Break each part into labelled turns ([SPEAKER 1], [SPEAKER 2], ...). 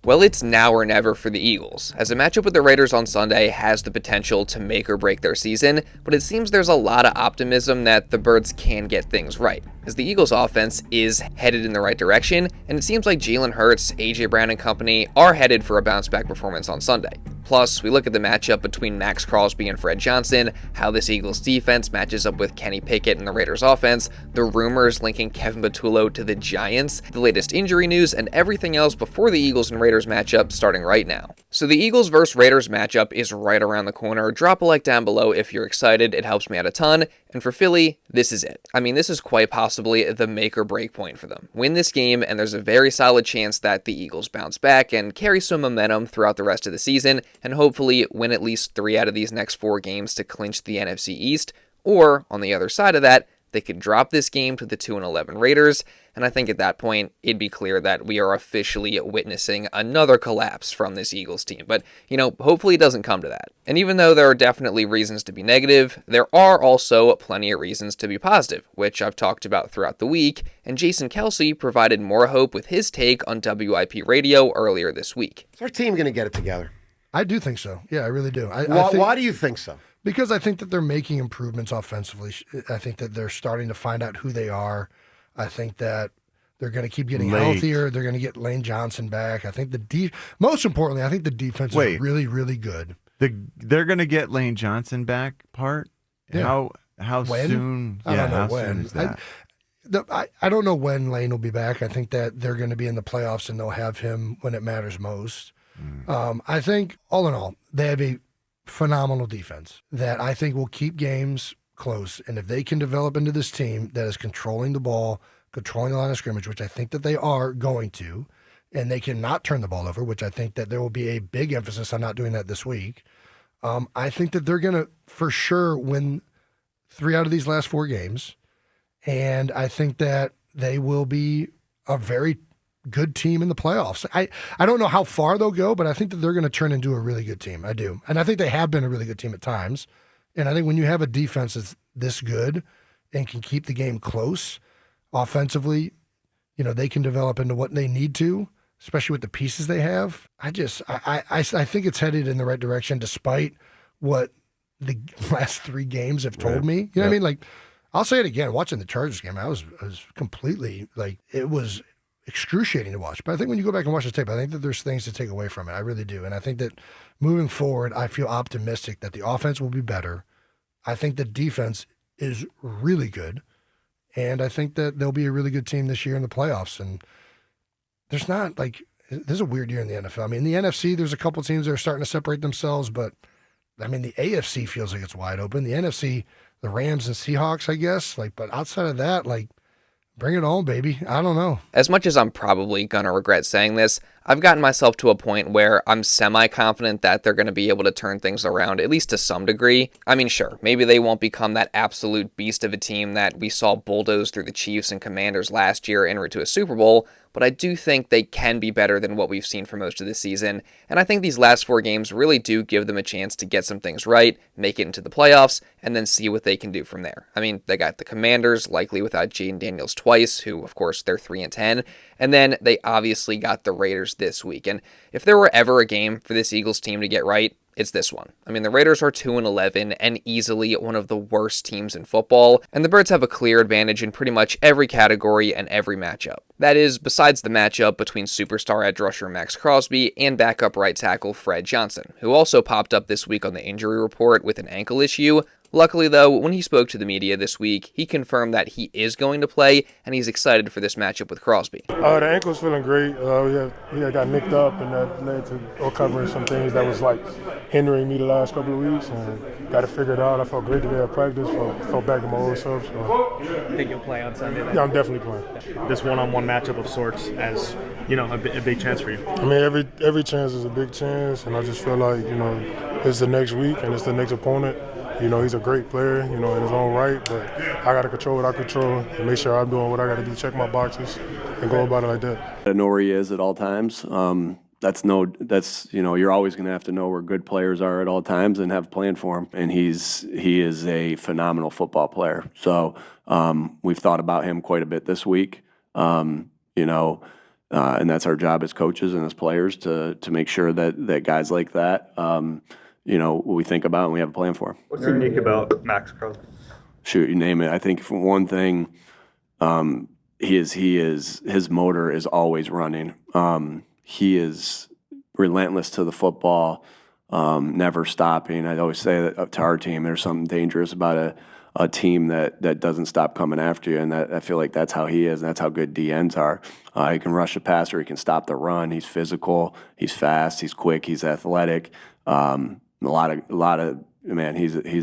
[SPEAKER 1] Well, it's now or never for the Eagles, as a matchup with the Raiders on Sunday has the potential to make or break their season, but it seems there's a lot of optimism that the Birds can get things right, as the Eagles' offense is headed in the right direction, and it seems like Jalen Hurts, A.J. Brown and company are headed for a bounce-back performance on Sunday. Plus, we look at the matchup between Maxx Crosby and Fred Johnson, how this Eagles defense matches up with Kenny Pickett and the Raiders offense, the rumors linking Kevin Patullo to the Giants, the latest injury news, and everything else before the Eagles and Raiders matchup starting right now. So the Eagles vs. Raiders matchup is right around the corner. Drop a like down below if you're excited, it helps me out a ton. And for Philly, this is it. I mean, this is quite possibly the make or break point for them. Win this game, and there's a very solid chance that the Eagles bounce back and carry some momentum throughout the rest of the season, and hopefully win at least 3 out of these next 4 games to clinch the NFC East. Or, on the other side of that, they could drop this game to the 2-11 Raiders, and I think at that point, it'd be clear that we are officially witnessing another collapse from this Eagles team. But, hopefully it doesn't come to that. And even though there are definitely reasons to be negative, there are also plenty of reasons to be positive, which I've talked about throughout the week, and Jason Kelce provided more hope with his take on WIP Radio earlier this week.
[SPEAKER 2] Is our team going to get it together?
[SPEAKER 3] I do think so. Yeah, I really do.
[SPEAKER 2] Why do you think so?
[SPEAKER 3] Because I think that they're making improvements offensively. I think that they're starting to find out who they are. I think that they're going to keep getting healthier. They're going to get Lane Johnson back. I think most importantly, I think the defense is really, really good.
[SPEAKER 4] They're going to get Lane Johnson back part?
[SPEAKER 3] Yeah.
[SPEAKER 4] How
[SPEAKER 3] when?
[SPEAKER 4] Soon?
[SPEAKER 3] I don't know
[SPEAKER 4] how
[SPEAKER 3] when.
[SPEAKER 4] Soon is that?
[SPEAKER 3] I don't know when Lane will be back. I think that they're going to be in the playoffs and they'll have him when it matters most. I think, all in all, they have a phenomenal defense that I think will keep games close. And if they can develop into this team that is controlling the ball, controlling the line of scrimmage, which I think that they are going to, and they cannot turn the ball over, which I think that there will be a big emphasis on not doing that this week, I think that they're going to for sure win 3 out of these last 4 games. And I think that they will be a very good team in the playoffs. I don't know how far they'll go, but I think that they're going to turn into a really good team. I do. And I think they have been a really good team at times. And I think when you have a defense that's this good and can keep the game close offensively, they can develop into what they need to, especially with the pieces they have. I think it's headed in the right direction despite what the last 3 games have told me. You know what I mean? Like, I'll say it again, watching the Chargers game, I was completely, it was excruciating to watch. But I think when you go back and watch the tape, I think that there's things to take away from it. I really do. And I think that moving forward, I feel optimistic that the offense will be better. I think the defense is really good. And I think that they'll be a really good team this year in the playoffs. And there's not there's a weird year in the NFL. I mean, in the NFC, there's a couple teams that are starting to separate themselves, but I mean, the AFC feels like it's wide open. The NFC, the Rams and Seahawks, I guess. But outside of that, bring it on, baby. I don't know.
[SPEAKER 1] As much as I'm probably going to regret saying this, I've gotten myself to a point where I'm semi-confident that they're going to be able to turn things around, at least to some degree. I mean, sure, maybe they won't become that absolute beast of a team that we saw bulldoze through the Chiefs and Commanders last year en route to a Super Bowl, but I do think they can be better than what we've seen for most of the season, and I think these last 4 games really do give them a chance to get some things right, make it into the playoffs, and then see what they can do from there. I mean, they got the Commanders, likely without Jaden Daniels twice, who, of course, they're 3-10, and then they obviously got the Raiders this week. And if there were ever a game for this Eagles team to get right, it's this one. I mean, the Raiders are 2-11 and easily one of the worst teams in football, and the Birds have a clear advantage in pretty much every category and every matchup. That is, besides the matchup between superstar edge rusher Maxx Crosby and backup right tackle Fred Johnson, who also popped up this week on the injury report with an ankle issue. Luckily, though, when he spoke to the media this week, he confirmed that he is going to play, and he's excited for this matchup with Crosby.
[SPEAKER 5] The ankle's feeling great. He got nicked up, and that led to uncovering some things that was hindering me the last couple of weeks, and got to figure it out. I felt great today at practice. Felt back to my old self. So.
[SPEAKER 6] Think you'll play on Sunday?
[SPEAKER 5] Yeah, I'm definitely playing.
[SPEAKER 6] This one-on-one matchup of sorts as a big chance for you.
[SPEAKER 5] I mean, every chance is a big chance, and I just feel like it's the next week and it's the next opponent. He's a great player, in his own right, but I got to control what I control and make sure I'm doing what I got to do, check my boxes, and go about it like that.
[SPEAKER 7] I know where he is at all times. You're always going to have to know where good players are at all times and have a plan for him. And he is a phenomenal football player. So we've thought about him quite a bit this week. And that's our job as coaches and as players to make sure that guys like that, we think about and we have a plan for.
[SPEAKER 6] What's unique about Maxx Crosby?
[SPEAKER 7] Shoot, you name it. I think for one thing, his motor is always running. He is relentless to the football, never stopping. I always say that to our team, there's something dangerous about a team that doesn't stop coming after you, and I feel like that's how he is, and that's how good DNs are. He can rush a passer, he can stop the run. He's physical, he's fast, he's quick, he's athletic. He's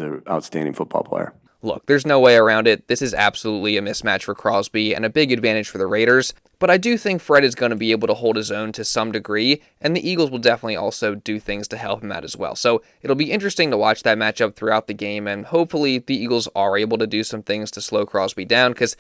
[SPEAKER 7] an outstanding football player.
[SPEAKER 1] Look, there's no way around it. This is absolutely a mismatch for Crosby and a big advantage for the Raiders. But I do think Fred is going to be able to hold his own to some degree, and the Eagles will definitely also do things to help him out as well. So it'll be interesting to watch that matchup throughout the game, and hopefully the Eagles are able to do some things to slow Crosby down, because,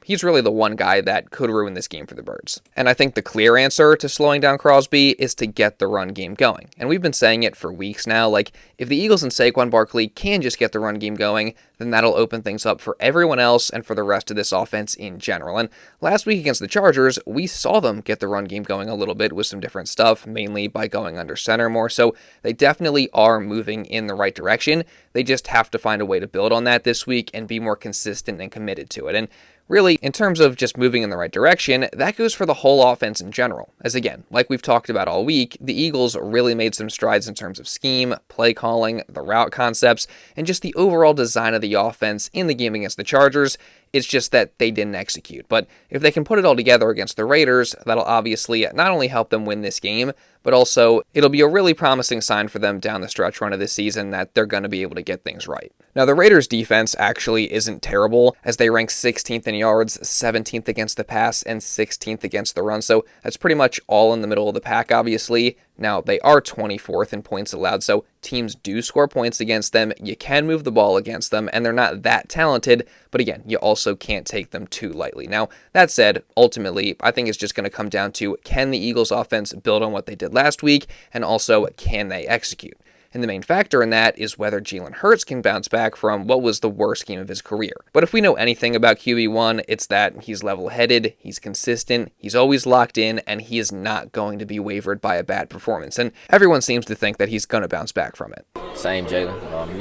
[SPEAKER 1] he's really the one guy that could ruin this game for the Birds. And I think the clear answer to slowing down Crosby is to get the run game going. And we've been saying it for weeks now, if the Eagles and Saquon Barkley can just get the run game going, then that'll open things up for everyone else and for the rest of this offense in general. And last week against the Chargers, we saw them get the run game going a little bit with some different stuff, mainly by going under center more. So they definitely are moving in the right direction. They just have to find a way to build on that this week and be more consistent and committed to it. And really, in terms of just moving in the right direction, that goes for the whole offense in general. As again, like we've talked about all week, the Eagles really made some strides in terms of scheme, play calling, the route concepts, and just the overall design of the offense in the game against the Chargers. It's just that they didn't execute. But if they can put it all together against the Raiders, that'll obviously not only help them win this game, but also it'll be a really promising sign for them down the stretch run of this season that they're going to be able to get things right. Now, the Raiders' defense actually isn't terrible, as they rank 16th in yards, 17th against the pass, and 16th against the run. So that's pretty much all in the middle of the pack, obviously. Now, they are 24th in points allowed, so teams do score points against them. You can move the ball against them, and they're not that talented, but again, you also can't take them too lightly. Now, that said, ultimately, I think it's just going to come down to, can the Eagles offense build on what they did last week, and also, can they execute? And the main factor in that is whether Jalen Hurts can bounce back from what was the worst game of his career. But if we know anything about QB1, it's that he's level-headed, he's consistent, he's always locked in, and he is not going to be wavered by a bad performance. And everyone seems to think that he's going to bounce back from it.
[SPEAKER 8] Same, Jalen.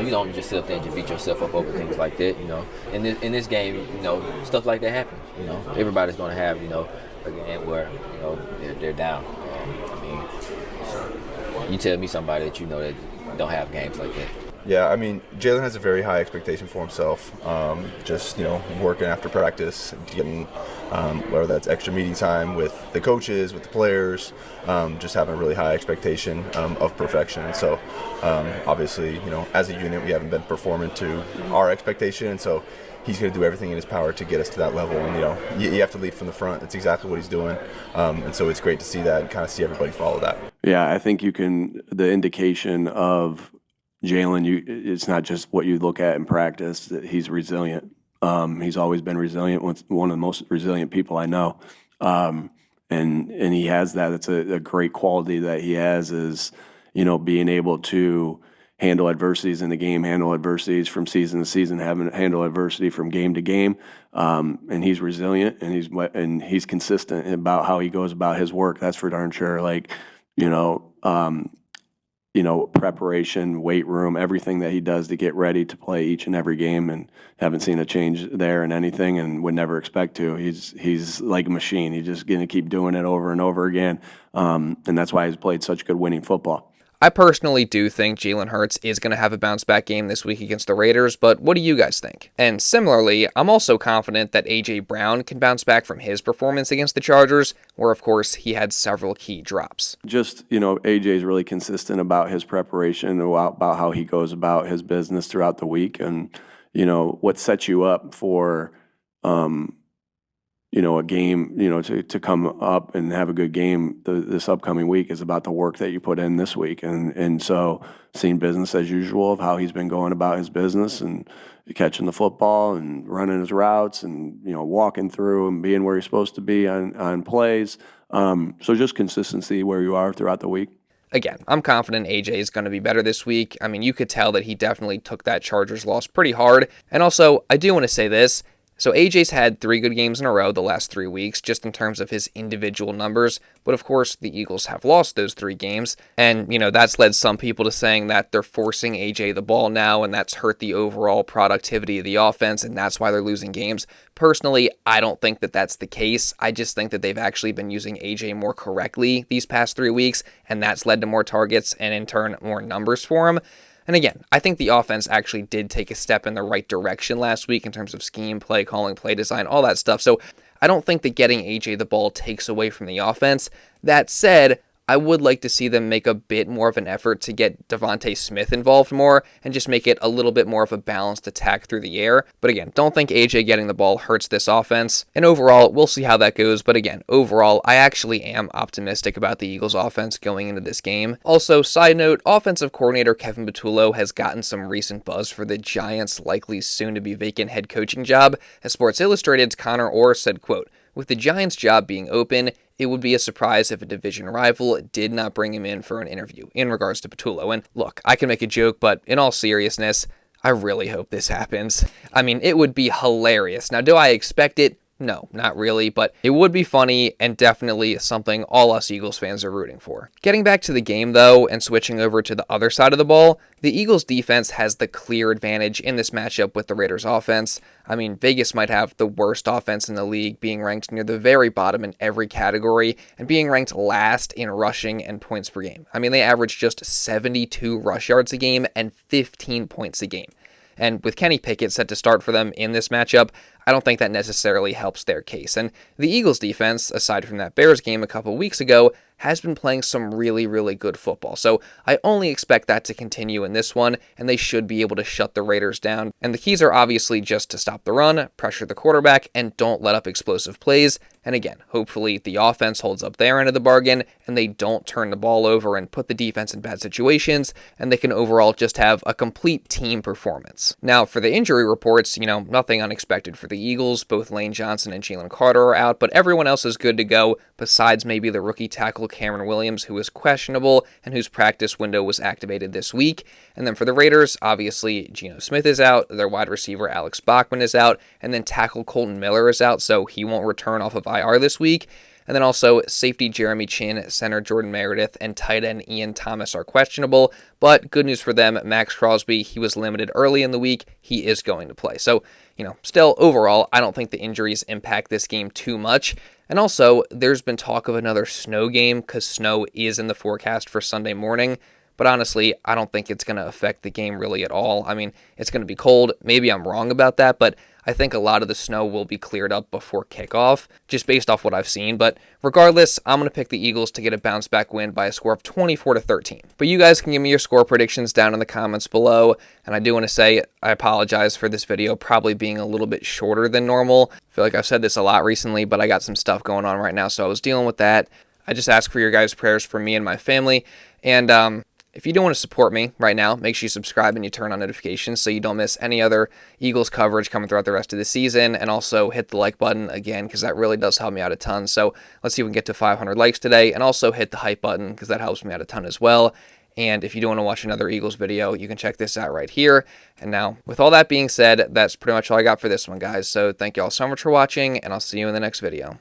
[SPEAKER 8] You don't just sit up there and just beat yourself up over things like that. In this game, stuff like that happens. Everybody's going to have a game where they're down. You tell me somebody that that don't have games like that.
[SPEAKER 9] Yeah, Jalen has a very high expectation for himself. Just working after practice, getting whether that's extra meeting time with the coaches, with the players, just having a really high expectation of perfection. And so, obviously, as a unit, we haven't been performing to our expectation, and so he's going to do everything in his power to get us to that level. And you have to lead from the front. That's exactly what he's doing. And so it's great to see that and kind of see everybody follow that.
[SPEAKER 7] Yeah, I think the indication of Jalen, it's not just what you look at in practice, that he's resilient. He's always been resilient, one of the most resilient people I know. And he has that. It's a great quality that he has is, being able to handle adversities in the game, handle adversities from season to season, handle adversity from game to game. And he's resilient and he's consistent about how he goes about his work. That's for darn sure. Preparation, weight room, everything that he does to get ready to play each and every game, and haven't seen a change there in anything and would never expect to. He's like a machine. He's just going to keep doing it over and over again. And that's why he's played such good winning football.
[SPEAKER 1] I personally do think Jalen Hurts is going to have a bounce-back game this week against the Raiders, but what do you guys think? And similarly, I'm also confident that A.J. Brown can bounce back from his performance against the Chargers, where, of course, he had several key drops.
[SPEAKER 7] Just, A.J.'s really consistent about his preparation, about how he goes about his business throughout the week, and, what sets you up for a game, to come up and have a good game this upcoming week is about the work that you put in this week. And so seeing business as usual of how he's been going about his business and catching the football and running his routes and, walking through and being where he's supposed to be on plays. So just consistency where you are throughout the week.
[SPEAKER 1] Again, I'm confident AJ is going to be better this week. You could tell that he definitely took that Chargers loss pretty hard. And also, I do want to say this. So AJ's had 3 good games in a row the last 3 weeks, just in terms of his individual numbers. But of course, the Eagles have lost those 3 games. And, that's led some people to saying that they're forcing AJ the ball now, and that's hurt the overall productivity of the offense, and that's why they're losing games. Personally, I don't think that that's the case. I just think that they've actually been using AJ more correctly these past 3 weeks, and that's led to more targets and in turn more numbers for him. And again, I think the offense actually did take a step in the right direction last week in terms of scheme, play calling, play design, all that stuff. So I don't think that getting AJ the ball takes away from the offense. That said, I would like to see them make a bit more of an effort to get DeVonta Smith involved more and just make it a little bit more of a balanced attack through the air. But again, don't think AJ getting the ball hurts this offense. And overall, we'll see how that goes. But again, overall, I actually am optimistic about the Eagles offense going into this game. Also, side note, offensive coordinator Kevin Patullo has gotten some recent buzz for the Giants' likely soon-to-be vacant head coaching job. As Sports Illustrated's Connor Orr said, quote, "With the Giants' job being open, it would be a surprise if a division rival did not bring him in for an interview," in regards to Patullo. And look, I can make a joke, but in all seriousness, I really hope this happens. I mean, it would be hilarious. Now, do I expect it? No, not really, but it would be funny and definitely something all us Eagles fans are rooting for. Getting back to the game, though, and switching over to the other side of the ball, the Eagles' defense has the clear advantage in this matchup with the Raiders' offense. I mean, Vegas might have the worst offense in the league, being ranked near the very bottom in every category and being ranked last in rushing and points per game. I mean, they average just 72 rush yards a game and 15 points a game. And with Kenny Pickett set to start for them in this matchup, I don't think that necessarily helps their case. And the Eagles defense, aside from that Bears game a couple weeks ago, has been playing some really, really good football. So I only expect that to continue in this one, and they should be able to shut the Raiders down. And the keys are obviously just to stop the run, pressure the quarterback, and don't let up explosive plays. And again, hopefully the offense holds up their end of the bargain, and they don't turn the ball over and put the defense in bad situations, and they can overall just have a complete team performance. Now, for the injury reports, nothing unexpected for the Eagles. Both Lane Johnson and Jalen Carter are out, but everyone else is good to go, besides maybe the rookie tackle Cameron Williams, who is questionable and whose practice window was activated this week. And then for the Raiders, obviously Geno Smith is out, their wide receiver Alex Bachman is out, and then tackle Colton Miller is out, so he won't return off of IR this week. And then also safety Jeremy Chin, center Jordan Meredith, and tight end Ian Thomas are questionable. But good news for them, Maxx Crosby, he was limited early in the week. He is going to play. So, still overall, I don't think the injuries impact this game too much. And also, there's been talk of another snow game because snow is in the forecast for Sunday morning. But honestly, I don't think it's going to affect the game really at all. I mean, it's going to be cold. Maybe I'm wrong about that, but I think a lot of the snow will be cleared up before kickoff, just based off what I've seen. But regardless, I'm going to pick the Eagles to get a bounce-back win by a score of 24-13. But you guys can give me your score predictions down in the comments below. And I do want to say I apologize for this video probably being a little bit shorter than normal. I feel like I've said this a lot recently, but I got some stuff going on right now, so I was dealing with that. I just ask for your guys' prayers for me and my family. And if you do want to support me right now, make sure you subscribe and you turn on notifications so you don't miss any other Eagles coverage coming throughout the rest of the season. And also hit the like button again, because that really does help me out a ton. So let's see if we can get to 500 likes today. And also hit the hype button, because that helps me out a ton as well. And if you do want to watch another Eagles video, you can check this out right here. And now, with all that being said, that's pretty much all I got for this one, guys. So thank you all so much for watching, and I'll see you in the next video.